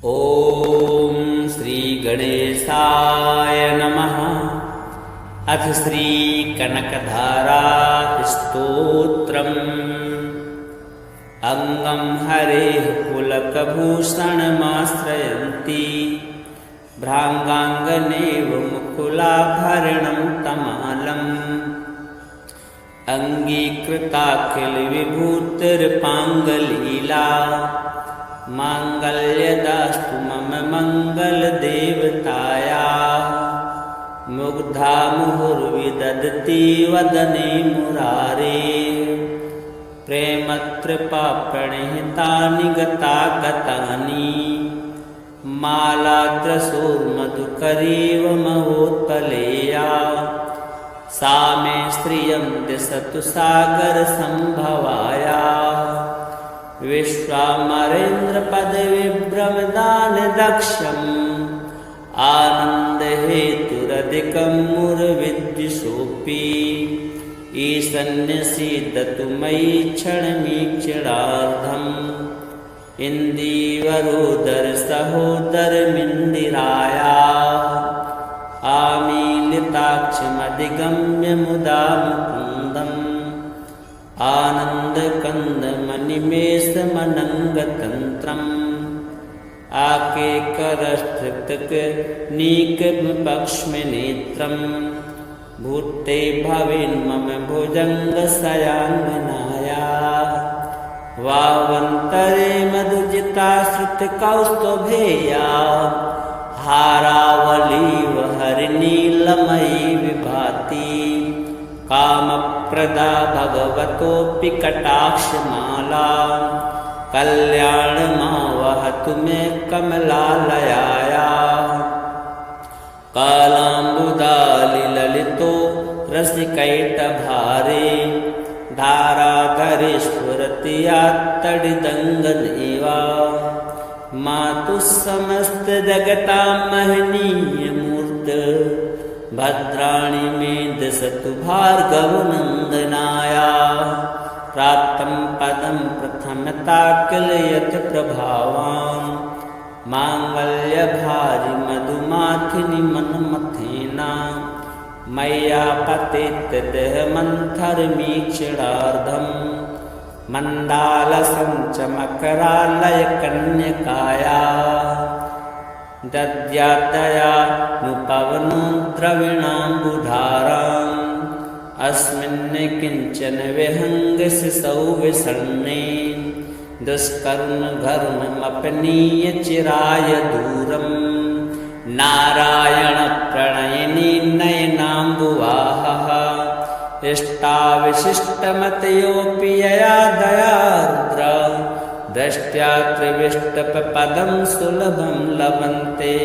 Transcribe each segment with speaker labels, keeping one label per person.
Speaker 1: ॐ श्रीगणेशाय नमः। अथ श्रीकनकधारास्तोत्रम्। अङ्गं हरेः पुलकभूषणमाश्रयन्ती भ्राङ्गाङ्गनेव मुकुलाभरणं तमालम्। अङ्गीकृताखिलविभूतिर्पाङ्गलीला माङ्गल्यदास्तु मम मङ्गलदेवतायाः। मुग्धा मुहुर्विदधति वदने मुरारेः। प्रेमत्रपाप्रणिहितानि गतागतानि मालाद्रसोर्मधुकरीव महोत्पलेया। सा मे श्रियं दिशतु सागरसम्भवायाः। विश्वामरेन्द्रपदविभ्रमदानदक्षम् आनन्दहेतुरधिकं मुरविद्विषोऽपि। ईशन्यसीदतु मयि क्षणमीक्षणार्धम्। इन्दीवरोदरसहोदरमिन्दिरायाः। आमीलिताक्षमधिगम्य मुदा मुकुन्दम्। आनन्दकन्दमनिमेषमनङ्गतन्त्रम्। आकेकरस्थितकनीकपक्ष्मनेत्रम्। भूते भवेन्मम भुजङ्गशयाङ्गनायाः। वावन्तरे मधुजिताश्रितकौस्तुभेया। हारावलीव हरिनीलमयी विभाति। कामप्रदा भगवतोऽपि कटाक्षमाला। कल्याणमावहतु मे कमलालयायाः। कालाम्बुदालिललितो रसिकैटभारे। धाराधरे स्फुरति यात्तडिदङ्गनेवा। मातुः समस्तजगतां महनीयमूर्त। भद्राणि मे दिशतु भार्गवनन्दनायाः। प्राप्तं पदं प्रथमता किल यत् प्रभावान्। माङ्गल्यभारि मधुमाथिनि मन्मथेना। मय्या पतेत् देहमन्थरमीक्षणार्धम्। मन्दालसञ्चमकरालयकन्यकायाः। दद्यादयानुपवनो द्रविणाम्बुधाराम्। अस्मिन् किञ्चन विहङ्गशिशौ विषण्णे। दुष्कर्मघर्ममपनीय चिराय दूरम्। नारायणप्रणयिनी नयनाम्बुवाहः। इष्टाविशिष्टमतयोऽपि यया दयार्द्र। दृष्ट्या त्रिविष्टपदं सुलभं लभन्ते।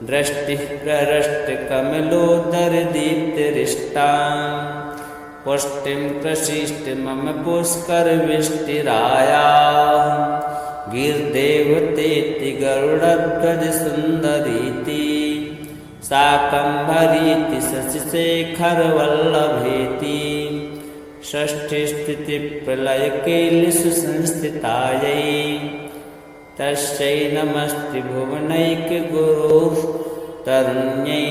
Speaker 1: दृष्टिः प्रहृष्टकमलोदरदीप्तिरिष्टां। पुष्टिं प्रशिष्ट मम पुष्करविष्टिरायाः। गिर्देवतेति गरुडध्वजसुन्दरीति। शाकम्भरीति शशिशेखरवल्लभेति। षष्ठीस्थितिप्रलयकेलिसुसंस्थितायै। तस्यै नमस्ते भुवनैकगुरोः तरुण्यै।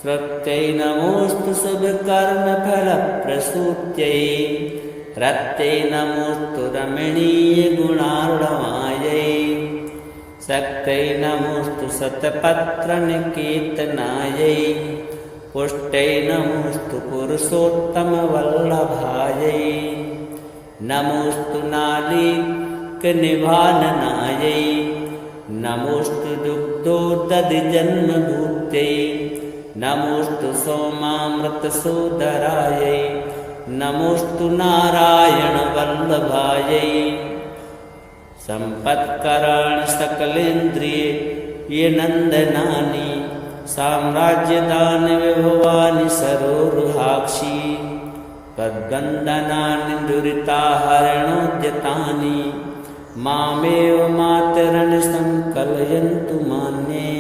Speaker 1: श्रुत्यै नमोऽस्तु शुभकर्मफलप्रसूत्यै। रत्यै नमोऽस्तु रमणीयगुणार्णवायै। शक्त्यै नमोऽस्तु शतपत्रनिकेतनायै। पुष्ट्यै नमोऽस्तु पुरुषोत्तमवल्लभायै। नमोऽस्तु नालीकनिभाननायै। नमोऽस्तु दुग्धोदधिजन्मभूत्यै। नमोऽस्तु सोमामृतसोदरायै। नमोऽस्तु नारायणवल्लभायै। सम्पत्कराणि सकलेन्द्रिय नन्दनानि। साम्राज्यदानि विभवानि सरोरुहाक्षि। तद्वन्दनानि दुरिताहरणोद्यतानि। मामेव मातरन् संकलयन्तु मान्ये।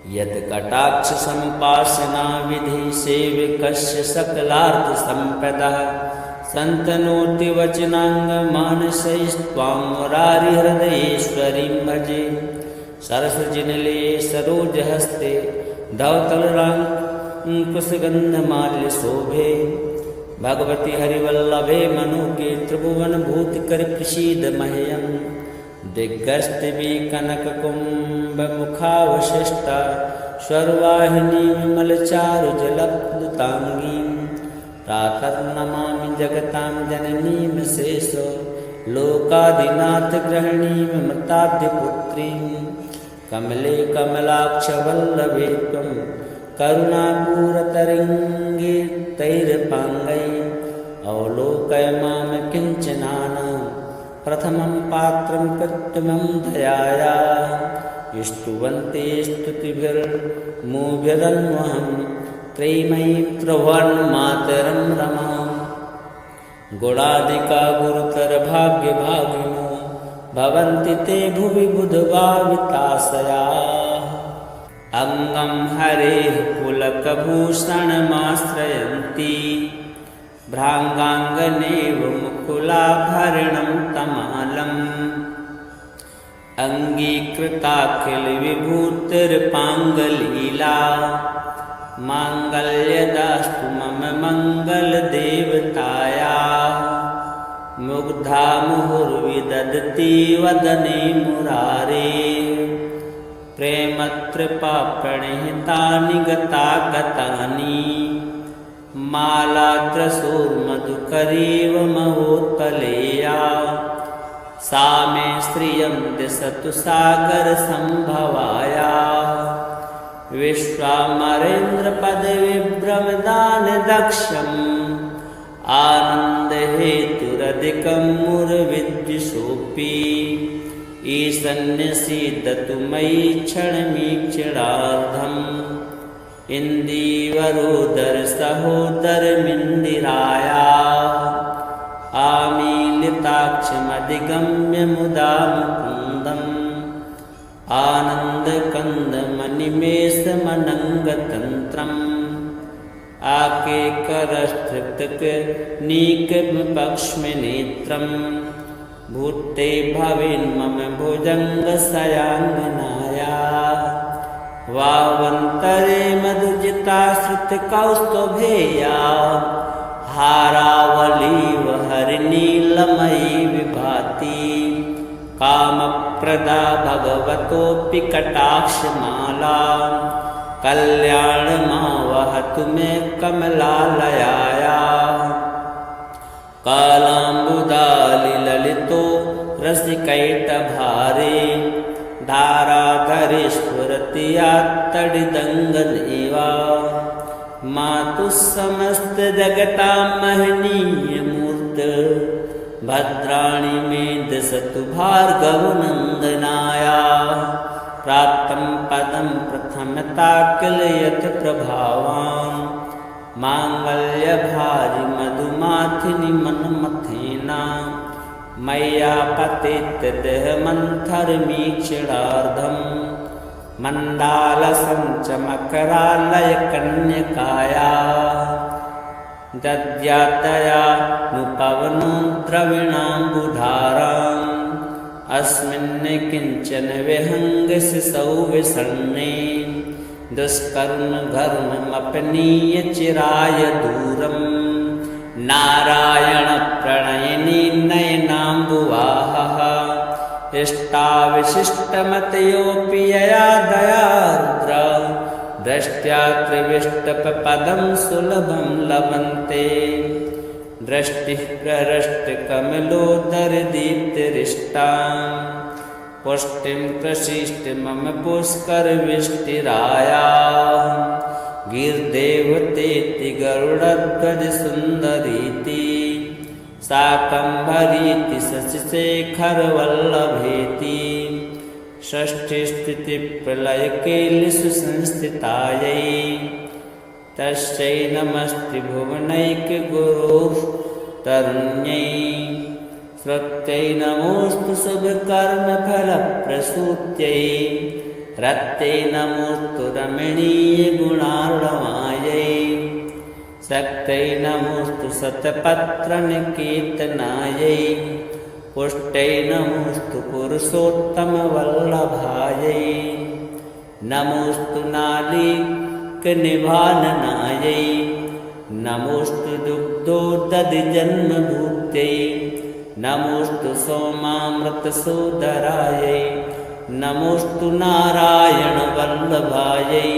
Speaker 1: यत्कटाक्षसम्पासना विधि सेवकस्य सकलार्थसम्पदः। स संतनोति वचनांग मानसैस्त्वां मुरारिहृदयेश्वरीं भजे। सरसजिनले सरोजहस्ते धवतलराङ्कुशगन्धमाल्य शोभे। भगवति हरिवल्लभे मनुगे त्रिभुवन भूतिकर प्रसीद मह्यम्। दिग्गस्तिभि कनककुम्भ मुखावशिष्टा स्वर्वाहिनी विमलचारुजलप्लुताङ्गीं। प्रातर्नमामि जगतां जननीं शेष लोकादिनाथ गृहिणीं मृताब्धिपुत्रीं। कमले कमलाक्षवल्लभे त्वं करुणापूरतरङ्गे तैरपाङ्गै। अवलोकय मां किञ्चनानां प्रथमं पात्रं कृत्रिमं दयायाः। स्तुवन्ते स्तुतिभिर्मुव्यदन्वहं त्रयीमयीं त्रिभुवनमातरं रमाम्। गुणादिका गुरुतर भाग्यभागिनो भवन्ति ते भुवि बुधभाविताशयाः। अङ्गं हरेः पुलकभूषणमाश्रयन्ति भ्राङ्गाङ्गनेव मुकुलाभरणं तमालम्। अङ्गीकृताखिलविभूतिर्पाङ्गलीला माङ्गल्यदास्तु मम मङ्गलदेवतायाः। मुग्धा मुहुर्विदधति वदने मुरारेः प्रेमत्रिपाप्रणिहितानि गतागतानि। मालात्रसोर्मधुकरीव महोत्पलेया सा मे श्रियं दिशतु सागरसम्भवायाः। विश्वामरेन्द्रपदविभ्रमदानदक्षम् आनन्दहेतुरधिकं मुरविद्विषोऽपि। ईशन्यसीदतु मयि क्षणमीक्षणार्धम्। इन्दीवरोदरसहोदरमिन्दिरायाः आमीलिताक्षमधिगम्य मुदा मुकुन्दम्। आनन्दकन्दमनिमेषमनङ्गतन्त्रम् आकेकरस्तृप्तकनीकपक्ष्मनेत्रम्। भूते भवेन्मम भुजङ्गशयाङ्गनायाः वावन्तरे मधुजिताश्रितकौस्तुभेया। हारावलीव हरिनीलमयी विभाति कामप्रदा भगवतोऽपि कटाक्षमाला। कल्याणमावहतु मे कमलालयायाः। कालाम्बुदालिललितो रसिकैटभारे धाराधरेश्वरतियात्तडिदङ्गनेवा। मातुः समस्तजगतां महनीयमूर्त भद्राणि मे दिशतु भार्गवनन्दनायाः। प्राप्तं पदं प्रथमता किल यत् प्रभावान् माङ्गल्यभारि मधुमाथिनि मन्मथेना। मय्या पतेत् देहमन्थरमीक्षणार्धम्। मण्डालसञ्चमकरालयकन्यकाया दद्यातया नुपवनो द्रविणाम्बुधाराम्। अस्मिन् किञ्चन विहङ्गशिशौ विषण्णे दुष्कर्मघर्ममपनीय चिराय दूरम्। नारायणप्रणयिनी नयनाम्बुवाहः इष्टाविशिष्टमतयोऽपि यया दयार्द्रा। दृष्ट्या त्रिविष्टपदं सुलभं लभन्ते। दृष्टिः प्रहृष्टकमलोदरदीप्तिरिष्टां। पुष्टिं प्रशिष्ट मम पुष्करविष्टिरायाः। गिर्देवतेति गरुडध्वजसुन्दरीति शाकम्भरीति शशिशेखरवल्लभेति। षष्ठीस्थितिप्रलयकेलिषु संस्थितायै तस्यै नमस्ते भुवनैकगुरोः तरुण्यै। श्रुत्यै नमोऽस्तु शुभकर्मफलप्रसूत्यै। रत्यै नमोऽस्तु रमणीयगुणार्णवायै। शक्तै नमोस्तु शतपत्रनिकेतनायै पुष्टै नमोस्तु पुरुषोत्तमवल्लभायै नमोस्तु नालीकनिभाननायै नमोस्तु दुग्धोदधिजन्मभूत्यै नमोस्तु सोमामृतसोदरायै नमोस्तु नारायणवल्लभायै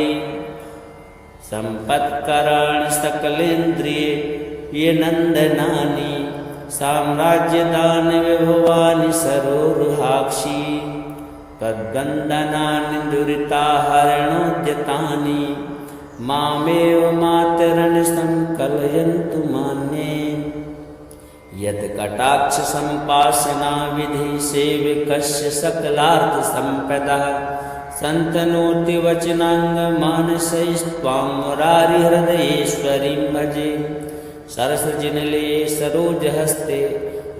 Speaker 1: सम्पत्कराणि सकलेन्द्रिये नन्दनानि साम्राज्यदानि विभवानि सरोरुहाक्षि तद्वन्दनानि दुरिताहरणोद्यतानि मामेव मातरन् संकलयन्तु मान्ये यत्कटाक्षसम्पासना विधि सेवकस्य सकलार्थसम्पदः सन्तनोति वचनाङ्गमानसैस्त्वां मुरारिहृदयेश्वरीं भजे सरसजिनलये सरोजहस्ते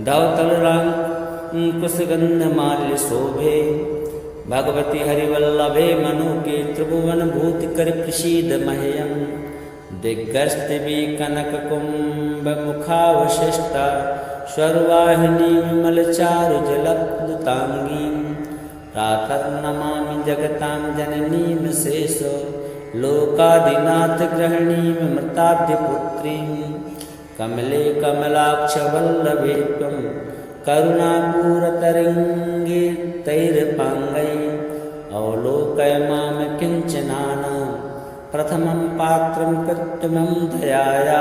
Speaker 1: धवतलराङ्कुशगन्धमाल्यशोभे भगवति हरिवल्लभे मनुके त्रिभुवनभूतिकर प्रसीद मह्यं दिग्गस्तिवी कनककुम्भमुखावशिष्टा स्वर्वाहिनी विमलचारुजलप्लुताङ्गीं प्रातर्नमामि जगतां जननीं शेष लोकादिनाथगृहिणीमृताद्यपुत्रीं कमले कमलाक्षवल्लभे त्वं करुणापूरतरङ्गितैर्पाङ्गै अवलोकय मां किञ्चनानां प्रथमं पात्रं कृत्रिमं दयाया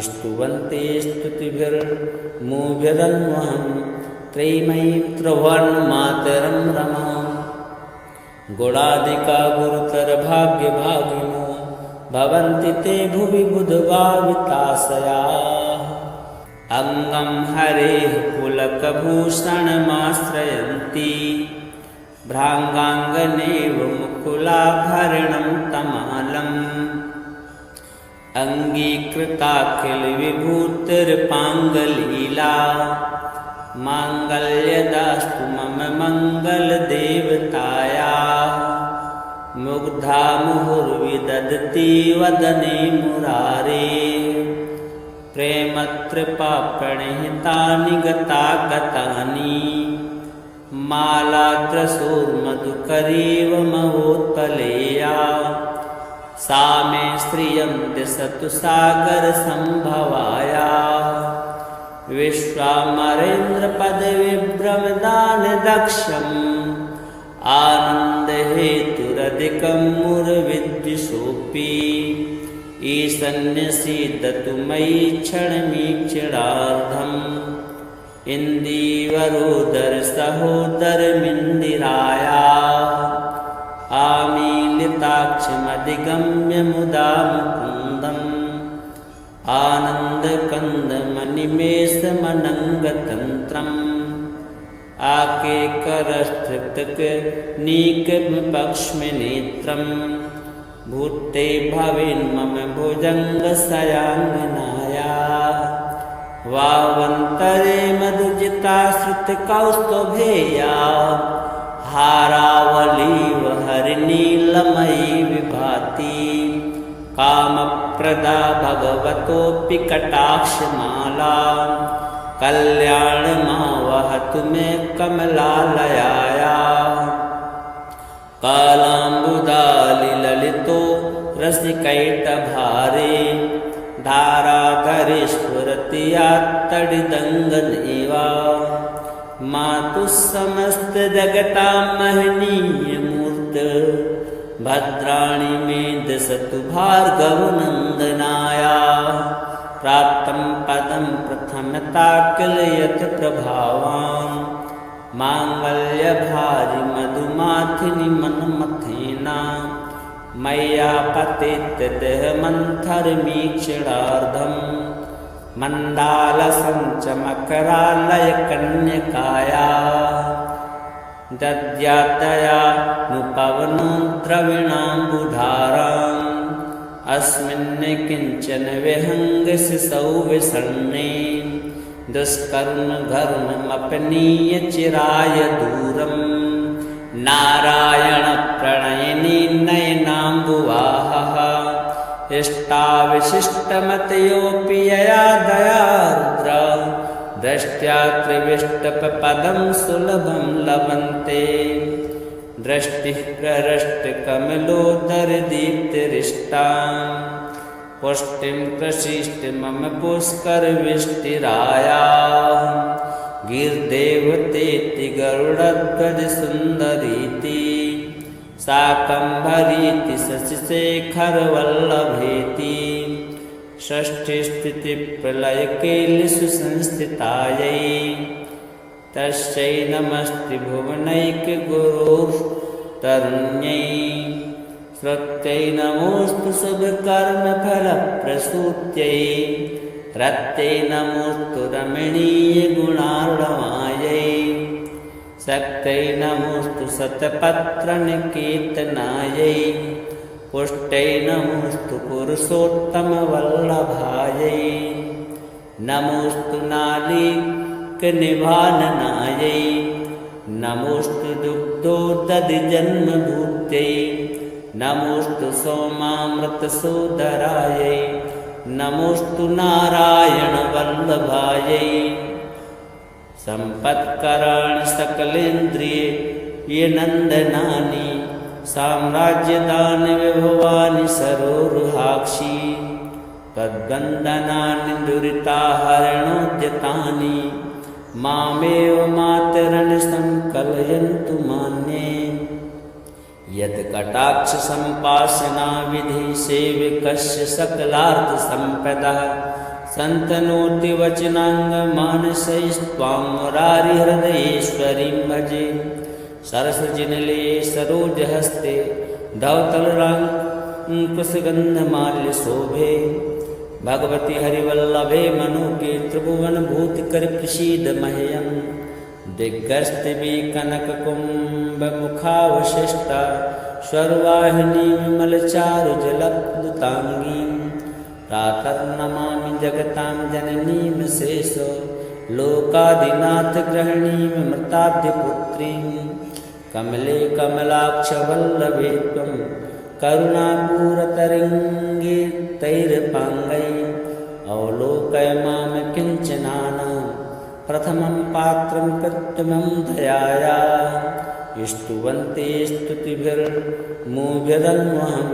Speaker 1: स्तुवन्ते स्तुतिभिर्मुभिरन्वहं त्रयीमयीं त्रिभुवनमातरं रमां गुणादिका गुरुतरभाग्यभागिनो भवन्ति ते भुवि बुधभाविताशयाः अङ्गं हरेः पुलकभूषणमाश्रयन्ति भ्राङ्गाङ्गनेव मुकुलाभरणं तमालम् अङ्गीकृताखिलविभूतिर्पाङ्गलीला माङ्गल्यदास्तु मम मङ्गलदेवतायाः मुग्धा मुहुर्विदधति वदने मुरारे प्रेमत्रिपाप्रणिहितानि गतागतानि मालात्रसूर्मधुकरीव महोत्पलेया सा मे श्रियं दिशतु सागरसम्भवाया विश्वामरेन्द्रपदविभ्रमदानदक्षम् आनन्दहेतुरधिकं मुरविद्विषोऽपि ईशन्यसीदतु मयि क्षणमीक्षणार्धम् इन्दीवरोदरसहोदरमिन्दिराया आमीलिताक्षमधिगम्य मुदा मुकुन्दम् आनन्दकन्दमनिमेषमनङ्गतन्त्रम् आकेकरस्थितकनीकपक्ष्मनेत्रम् भूते भवेन्मम भुजङ्गशयाङ्गनाया वावन्तरे मधुजिताश्रुतकौस्तुभेया हारावलीव हरिनीलमयी विभाति कामप्रदा भगवतोऽपि कटाक्षमाला कल्याणमावहतु मे कमलालयाया कालाम्बुदालिललितो रसिकैटभारे धाराधरेश्वरति यात्तडिदङ्गनेवा मातुः समस्तजगतां महनीयमूर्त भद्राणि मे दिशतु भार्गवनन्दनाया प्राप्तं पदं प्रथमता किल यत् प्रभावान् माङ्गल्यभारि मधुमाथिनि मन्मथेना मय्या पतितदेहमन्थरमीक्षणार्धम् मण्डालसञ्चमकरालयकन्यकाया दद्यादयानुपवनो द्रविणाम्बुधाराम् अस्मिन् किञ्चन विहङ्गशिशौ विषण्णे दुष्कर्मघर्ममपनीय चिराय दूरम् नारायणप्रणयिनी नयनाम्बुवाहः इष्टाविशिष्टमतयोऽपि यया दयार्द्र दृष्ट्या त्रिविष्टपदं सुलभं लभन्ते दृष्टिः प्रहृष्टकमलोदरदीप्तिरिष्टां पुष्टिं प्रशिष्ट मम पुष्करविष्टिराया गिर्देवतेति गरुडध्वज सुन्दरीति शाकम्भरीति शशिशेखरवल्लभेति षष्ठीस्थितिप्रलयकेलिषु संस्थितायै तस्यै नमस्ते भुवनैकगुरोस्तरुण्यै श्रुत्यै नमोऽस्तु शुभकर्मफलप्रसूत्यै रत्यै नमोऽस्तु रमणीयगुणार्णवायै शक्त्यै नमोऽस्तु शतपत्रनिकेतनायै पुष्ट्यै नमोऽस्तु पुरुषोत्तमवल्लभायै नमोऽस्तु नालीकनिभाननायै नमोऽस्तु दुग्धोदधिजन्मभूत्यै नमोऽस्तु सोमामृतसोदरायै नमोऽस्तु नारायणवल्लभायै सम्पत्कराणि सकलेन्द्रिये नन्दनानि साम्राज्यदानि विभवानि सरोरुहाक्षि तद्वन्दनानि दुरिताहरणोद्यतानि मामेव मातरन् संकलयन्तु मान्ये यत्कटाक्षसम्पासनाविधि सेवकस्य सकलार्थसम्पदः सन्तनोति वचनाङ्गमानसैस्त्वां मुरारिहृदयेश्वरीं भजे सरसजिनले सरोजहस्ते धवतलराङ्कुशगन्धमाल्यशोभे भगवति हरिवल्लभे मनुके त्रिभुवनभूतिकर प्रसीद मह्यं दिग्गस्तिभि कनककुम्भमुखावशिष्टा स्वर्वाहिनी विमलचारुजलप्लुताङ्गीं प्रातर्नमामि जगतां जननीं शेष लोकादिनाथगृहिणीं मृताद्यपुत्रीं कमले कमलाक्षवल्लभे त्वं करुणापूरतरङ्गे तैरपाङ्गै अवलोकय मां किञ्चनानां प्रथमं पात्रं प्रत्यमं दयाया स्तुवन्ते स्तुतिभिर्मुभिरन्वहं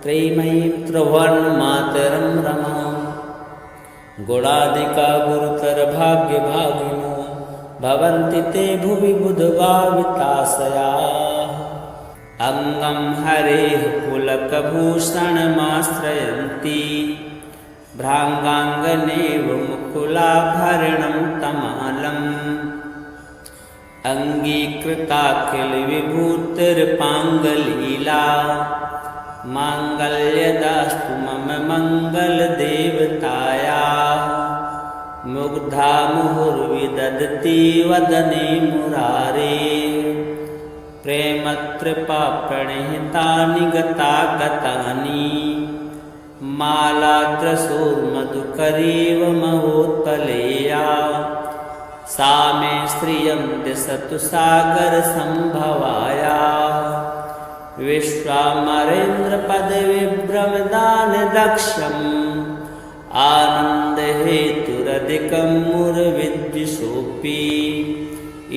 Speaker 1: त्रयीमयीं त्रिभुवनमातरं रमां गुणादिका गुरुतरभाग्यभागिनो भवन्ति ते भुवि बुधभाविताशयाः अङ्गं हरेः पुलकभूषणमाश्रयन्ति भ्राङ्गाङ्गनेव मुकुलाभरणं तमालम् अङ्गीकृताखिलविभूतिर्पाङ्गलीला माङ्गल्यदास्तु मम मङ्गलदेवतायाः मुग्धा मुहुर्विदधति वदने मुरारे प्रेमत्रिपाप्रणिहितानि गतागतानि मालाद्रसोर्मधुकरीव महोत्पलेया सा मे श्रियं दिशतु सागरसम्भवाया विश्वामरेन्द्रपदविभ्रमदानदक्षम् आनन्दहेतुरधिकं मुरविद्विषोऽपि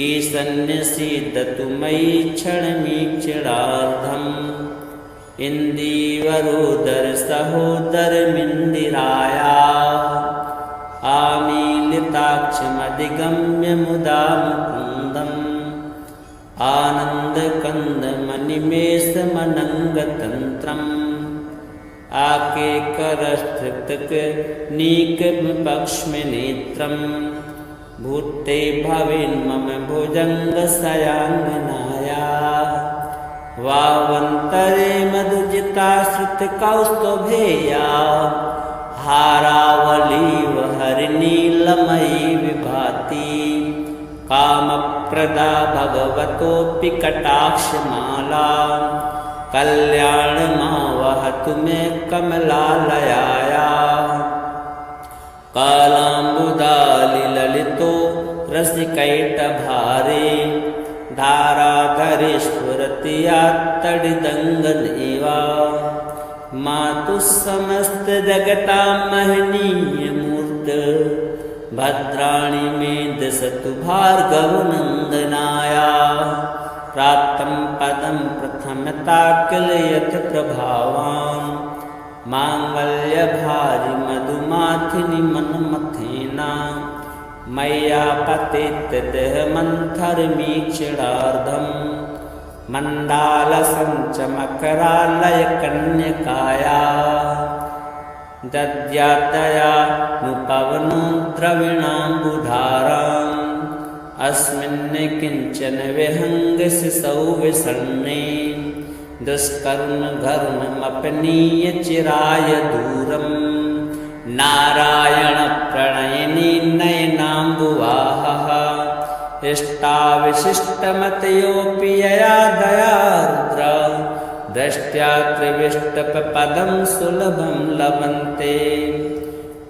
Speaker 1: ईशन्यसीदतु मयि क्षणमीक्षणार्धम् इन्दीवरोदरसहोदरमिन्दिराया आमीलिताक्षमधिगम्य मुदा मुकुन्दम् आनन्दकन्दमनिमेषमनङ्गतन्त्रम् आकेकरस्थितकनीकविपक्ष्मनेत्रम् भूते भवेन्मम भुजङ्गशयाङ्गनाया वावन्तरे मधुजिताश्रितकौस्तुभेया हारावलीव हरिनीलमयी विभाति कामप्रदा भगवतोऽपि कटाक्षमाला कल्याणमावहतु मे कमलालयाया कालाम्बुदालिललितो रसिकैटभारे धाराधरे स्फुरति यात्तडिदङ्गनेवा मातु समस्त जगतां महनीय मूर्त भद्राणि मे दशतु भार्गवनन्दनाया प्राप्तं पदं प्रथमता किल यत् प्रभावान् माङ्गल्यभारि मधुमाथिनि मन्मथेना मय्या पतित देहमन्थरमीक्षणार्धम् मण्डालसञ्चमकरालयकन्यकाया दद्यातया नुपवनो द्रविणाम्बुधाराम् अस्मिन् किञ्चन विहङ्गशिशौ विषण्णे दुष्कर्णघर्ममपनीय चिराय दूरम् नारायणप्रणयिनी नयनाम्बुवाहः इष्टाविशिष्टमतयोऽपि यया दयार्द्र दृष्ट्या त्रिविष्टपदं सुलभं लभन्ते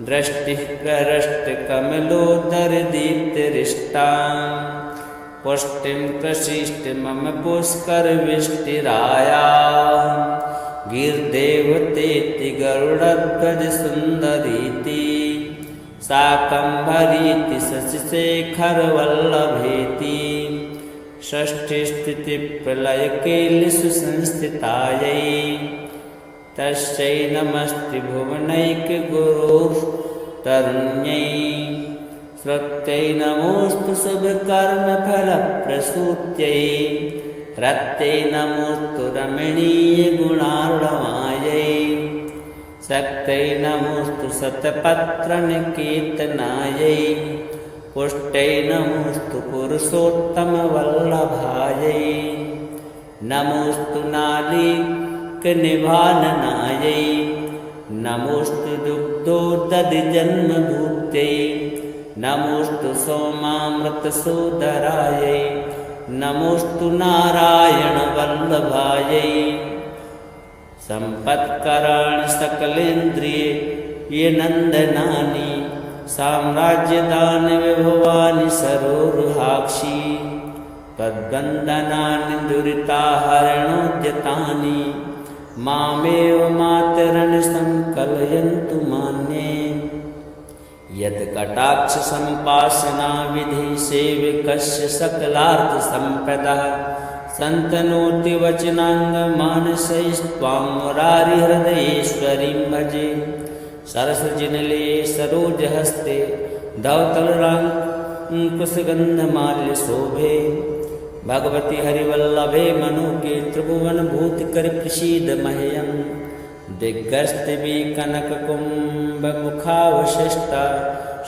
Speaker 1: दृष्टिः प्रहृष्टकमलोदरदीप्तिरिष्टां पुष्टिं प्रशिष्ट मम पुष्करविष्टिराया गिर्देवतेति गरुडध्वजसुन्दरीति शाकम्भरीति शशिशेखरवल्लभेति षष्ठीस्थितिप्रलयकेलिसुसंस्थितायै तस्यै नमस्ते भुवनैकगुरोस्तरुण्यै स्वत्यै नमोऽस्तु शुभकर्मफलप्रसूत्यै रत्यै नमोऽस्तु रमणीयगुणार्णवायै शक्त्यै नमोऽस्तु शतपत्रनिकेतनायै पुष्ट्यै नमोऽस्तु पुरुषोत्तमवल्लभायै नमोऽस्तु नालीकनिभाननायै नमोऽस्तु दुग्धोदधिजन्मभूत्यै नमोऽस्तु सोमामृतसोदरायै नमोऽस्तु नारायणवल्लभायै सम्पत्कराणि सकलेन्द्रिये नन्दनानि साम्राज्यदानि विभवानि सरोरुहाक्षि तद्वन्दनानि दुरिताहरणोद्यतानि मामेव मातरन् संकलयन्तु मान्ये यत्कटाक्षसम्पासना विधि सेवकस्य सकलार्थसम्पदः सन्तनोति वचनाङ्गमानसैस्त्वां मुरारिहृदयेश्वरीं भजे सरसजिनले सरोजहस्ते धवतलराङ्कुशगन्धमाल्यशोभे भगवति हरिवल्लभे मनुके त्रिभुवनभूतिकर प्रसीद मह्यं दिग्गस्तिवी कनककुम्भमुखावशिष्टा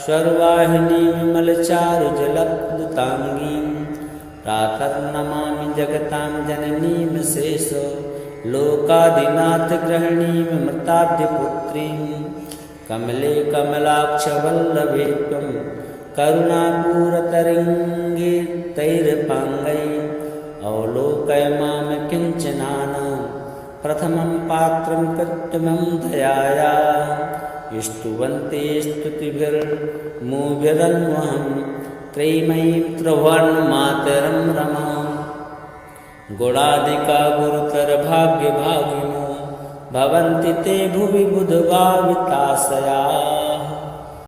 Speaker 1: स्वर्वाहिनी विमलचारुजलप्लुताङ्गीं प्रातर्नमामि जगतां जननीं शेष लोकादिनाथगृहिणीं मृताद्यपुत्रीं कमले कमलाक्षवल्लभे त्वं करुणापूरतरङ्गितैर्पाङ्गै अवलोकय मां किञ्चनानां प्रथमं पात्रं कृत्रिमं दयाया स्तुवन्ते स्तुतिभिर्मुभिरन्वहं त्रयीमयीं त्रिभुवनमातरं रमां गुणादिका गुरुतरभाग्यभागिनो भवन्ति ते भुवि बुधभाविताशया।